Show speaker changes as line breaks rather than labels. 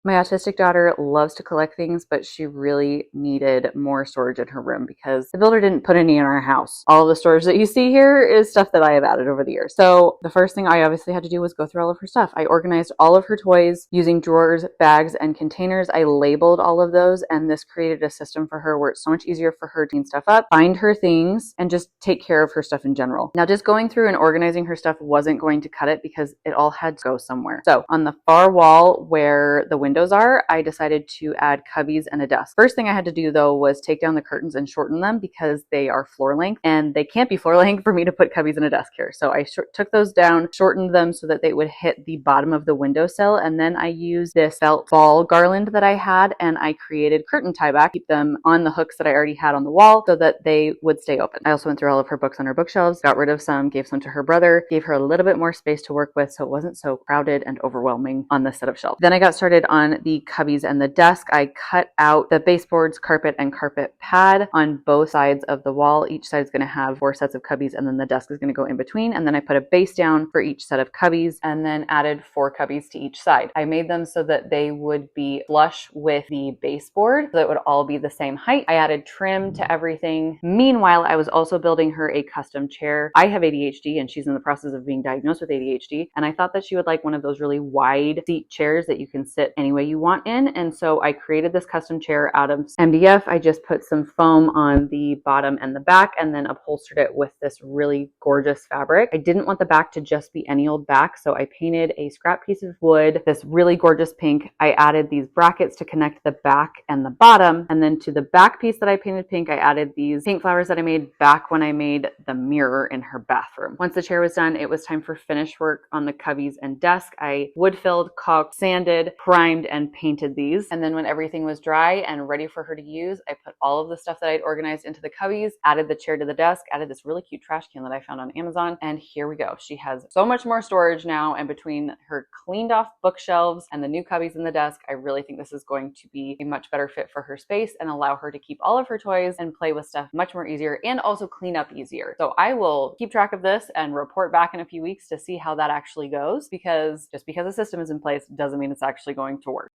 My autistic daughter loves to collect things, but she really needed more storage in her room because the builder didn't put any in our house. All of the storage that you see here is stuff that I have added over the years. So the first thing I obviously had to do was go through all of her stuff. I organized all of her toys using drawers, bags, and containers. I labeled all of those, and this created a system for her where it's so much easier for her to clean stuff up, find her things, and just take care of her stuff in general. Now, just going through and organizing her stuff wasn't going to cut it because it all had to go somewhere. So on the far wall where the windows are, I decided to add cubbies and a desk. First thing I had to do though was take down the curtains and shorten them because they are floor length and they can't be floor length for me to put cubbies and a desk here. So I took those down, shortened them so that they would hit the bottom of the windowsill, and then I used this felt ball garland that I had and I created curtain tie back, keep them on the hooks that I already had on the wall so that they would stay open. I also went through all of her books on her bookshelves, got rid of some, gave some to her brother, gave her a little bit more space to work with so it wasn't so crowded and overwhelming on this set of shelves. Then I got started on the cubbies and the desk. I cut out the baseboards, carpet, and carpet pad on both sides of the wall. Each side is going to have 4 sets of cubbies and then the desk is going to go in between. And then I put a base down for each set of cubbies and then added 4 cubbies to each side. I made them so that they would be flush with the baseboard so that it would all be the same height. I added trim to everything. Meanwhile, I was also building her a custom chair. I have ADHD and she's in the process of being diagnosed with ADHD. And I thought that she would like one of those really wide seat chairs that you can sit any way you want in. And so I created this custom chair out of MDF. I just put some foam on the bottom and the back and then upholstered it with this really gorgeous fabric. I didn't want the back to just be any old back, so I painted a scrap piece of wood, this really gorgeous pink. I added these brackets to connect the back and the bottom, and then to the back piece that I painted pink, I added these pink flowers that I made back when I made the mirror in her bathroom. Once the chair was done, it was time for finish work on the cubbies and desk. I wood-filled, caulked, sanded, primed, and painted these. And then when everything was dry and ready for her to use, I put all of the stuff that I'd organized into the cubbies, added the chair to the desk, added this really cute trash can that I found on Amazon, and here we go. She has so much more storage now, and between her cleaned off bookshelves and the new cubbies in the desk, I really think this is going to be a much better fit for her space and allow her to keep all of her toys and play with stuff much more easier and also clean up easier. So I will keep track of this and report back in a few weeks to see how that actually goes, because just because a system is in place doesn't mean it's actually going to work.